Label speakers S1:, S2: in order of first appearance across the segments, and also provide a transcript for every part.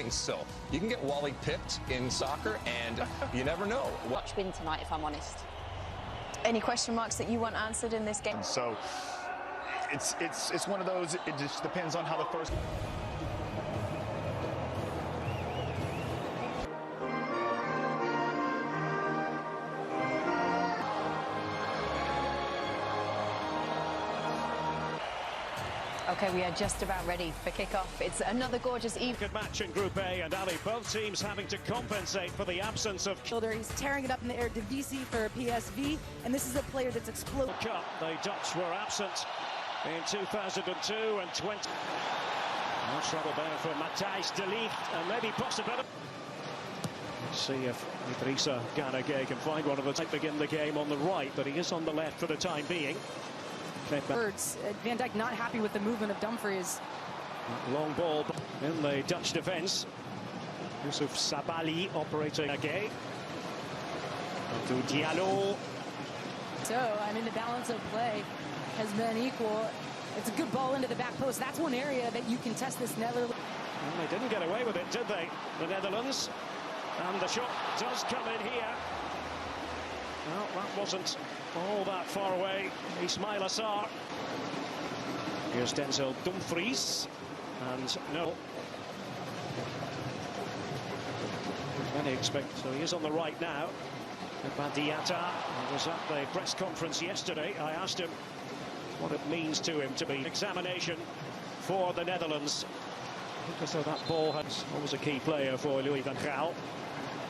S1: So you can get Wally pipped in soccer, and you never know.
S2: Watch win tonight, if I'm honest.
S3: Any question marks that you want answered in this game?
S4: So it's one of those. It just depends on how the first.
S3: Okay, we are just about ready for kickoff. It's another gorgeous evening.
S5: Good match in Group A, and Ali, both teams having to compensate for the absence of
S6: He's tearing it up in the air. Divisi for PSV, and this is a player that's exploded.
S5: Cup. The Dutch were absent in 2002 and 20. No trouble there for Matthijs de Ligt, and maybe possibility. Let's see if Idrissa Gana Gueye can find one of the to begin the game on the right, but he is on the left for the time being.
S6: Birds. Van Dijk not happy with the movement of Dumfries.
S5: Long ball in the Dutch defence. Yusuf Sabali operating again. To Diallo.
S6: So, I mean, the balance of play has been equal. It's a good ball into the back post. That's one area that you can test this Netherlands.
S5: Well, they didn't get away with it, did they? The Netherlands. And the shot does come in here. Well, that wasn't all that far away. Ismail Assar. Here's Denzel Dumfries. And no. Many expect, so he is on the right now. Diatta was at the press conference yesterday. I asked him what it means to him to be examination for the Netherlands. Because that ball has always a key player for Louis van Gaal.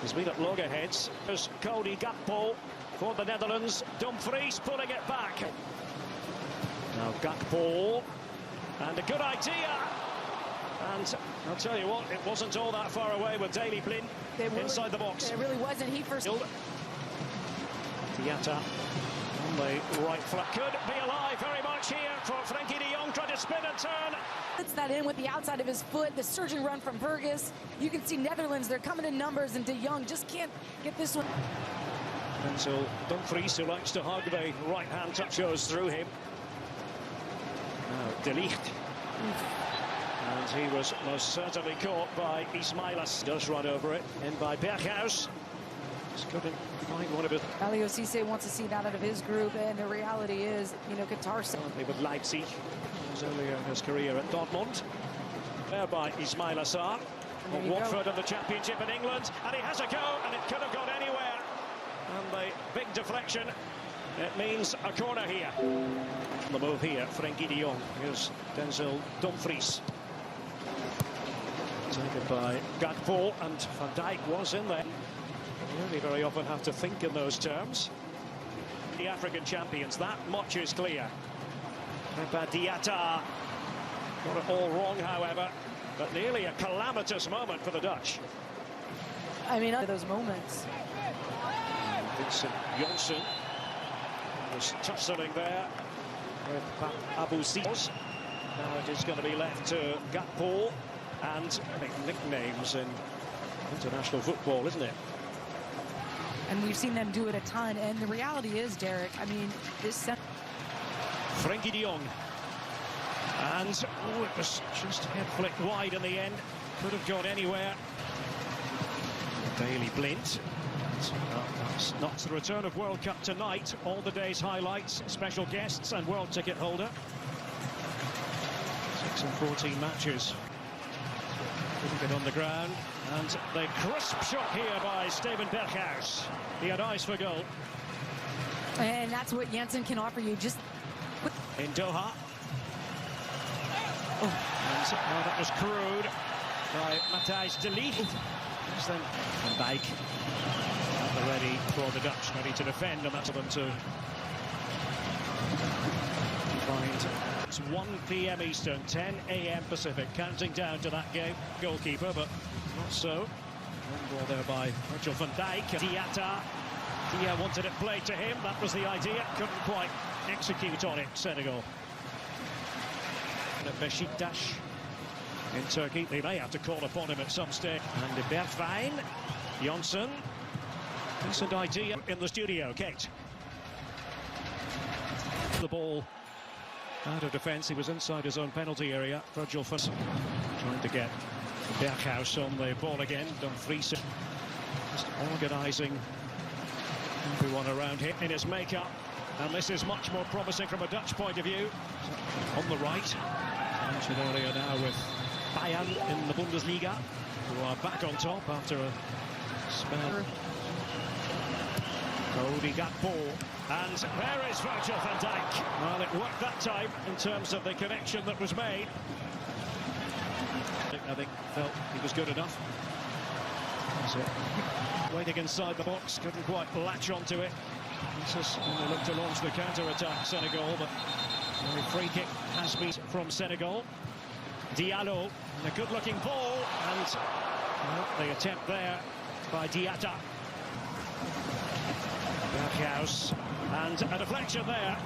S5: He's been at loggerheads. There's Cody Gakpo for the Netherlands. Dumfries pulling it back. Now Gakpo. And a good idea. And I'll tell you what, it wasn't all that far away with Daley Blind inside the box.
S6: It really wasn't. He first.
S5: Diatta on the right flank. Could be alive very much here for Frenkie de Jong, trying to spin and turn.
S6: Puts that in with the outside of his foot. The surging run from Burgess. You can see Netherlands, they're coming in numbers, and de Jong just can't get this one.
S5: Denzel Dumfries, who likes to hug the right-hand touch, goes through him. Now De Ligt. And he was most certainly caught by Ismailas. Does run over it. In by Berghuis. Just couldn't find one of his.
S6: Aliou Cisse wants to see that out of his group, and the reality is, you know, Qatar.
S5: With Leipzig. Was earlier in his career at Dortmund. There by Ismail Assar. Watford in the Championship in England. And he has a go, and it could have gone anywhere. And the big deflection. It means a corner here. The move here, Frenkie de Jong. Here's Denzel Dumfries. Taken by Gakpo, and Van Dijk was in there. You only very often have to think in those terms. The African champions, that much is clear. Diatta got it all wrong, however, but nearly a calamitous moment for the Dutch.
S6: I mean, those moments.
S5: Vincent Janssen was tussling there with Abu Sios. Now it is going to be left to Gakpo, and big nicknames in international football, isn't it?
S6: And we've seen them do it a ton, and the reality is, Derek, I mean, this...
S5: Frenkie de Jong. And oh, it was just head flicked wide in the end. Could have gone anywhere. Daley Blind. That's not the return of World Cup tonight. All the day's highlights, special guests and world ticket holder. 6 and 14 matches. Couldn't get on the ground. And the crisp shot here by Steven Berghuis. He had eyes for goal.
S6: And that's what Janssen can offer you. Just
S5: in Doha. Oh. And that was crude by Matthijs de Ligt. Then Van Dijk at the ready for the Dutch, ready to defend, and that's for them to find. It's 1 p.m. Eastern, 10 a.m. Pacific, counting down to that game. Goalkeeper, but not so. One ball there by Virgil van Dijk. Diatta. Dia wanted it played to him. That was the idea. Couldn't quite execute on it, Senegal. And at Beşiktaş in Turkey, they may have to call upon him at some stage. And de Bergwijn, Janssen. Decent idea in the studio, Kate. The ball out of defence. He was inside his own penalty area. Virgil van trying to get Berghuis on the ball again. Dumfries just organising everyone around him in his makeup. And this is much more promising from a Dutch point of view. On the right, mentioned earlier now with Bayern in the Bundesliga, who are back on top after a spell. Cody Gakpo, and there is Virgil van Dijk. Well, it worked that time in terms of the connection that was made. I think felt he was good enough. That's it. Waiting inside the box, couldn't quite latch onto it. This only looked to launch the counter-attack, Senegal, but the free kick has been from Senegal. Diallo, and a good-looking ball, and well, the attempt there by Diatta. Berghuis, and a deflection there.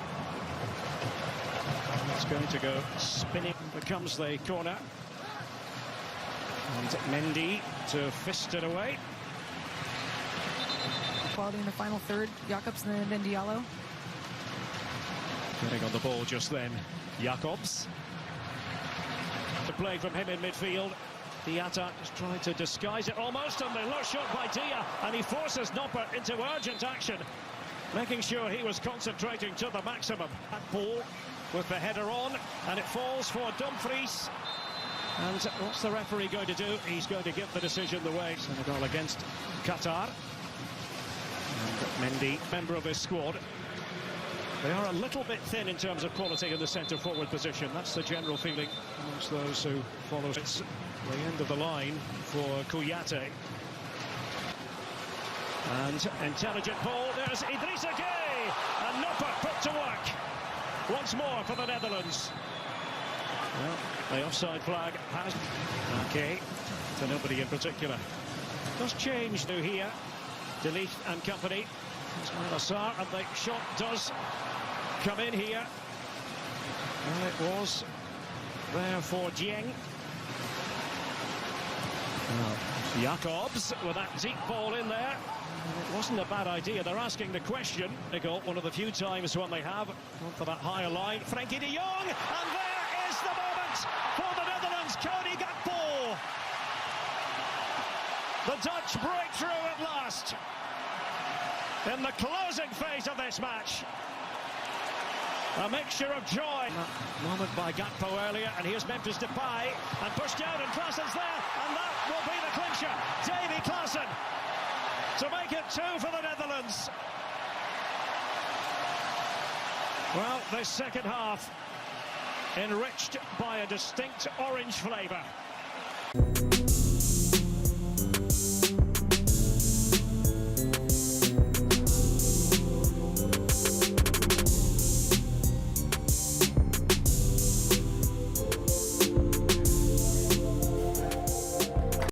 S5: It's going to go spinning, becomes the corner. And Mendy to fist it away.
S6: Quality in the final third, Jacobs and then Diallo.
S5: Getting on the ball just then, Jacobs. The play from him in midfield. Diatta just trying to disguise it almost, and the low shot by Dia, and he forces Nopper into urgent action, making sure he was concentrating to the maximum. That ball with the header on, and it falls for Dumfries. And what's the referee going to do? He's going to give the decision the way. Senegal against Qatar. And Mendy, member of his squad. They are a little bit thin in terms of quality in the centre-forward position. That's the general feeling amongst those who follow. It's the end of the line for Kouyaté. And intelligent ball. There's Idrissa Gueye. And Nopper put to work. Once more for the Netherlands. Well, the offside flag has... Okay, to nobody in particular. Does change to here. De Ligt and company. Ismail Assar, and the shot does come in here. Well, it was there for Dieng. Jacobs with that deep ball in there. And it wasn't a bad idea. They're asking the question. They got one of the few times when they have gone for that higher line. Frenkie de Jong, and there is the moment for the Netherlands. Cody Gakpo. The Dutch break through at last in the closing phase of this match. A mixture of joy. Moment by Gakpo earlier, and here's Memphis Depay, and pushed out, and Klaasen's there, and that will be the clincher. Davy Klaasen to make it 2 for the Netherlands. Well, this second half enriched by a distinct orange flavour.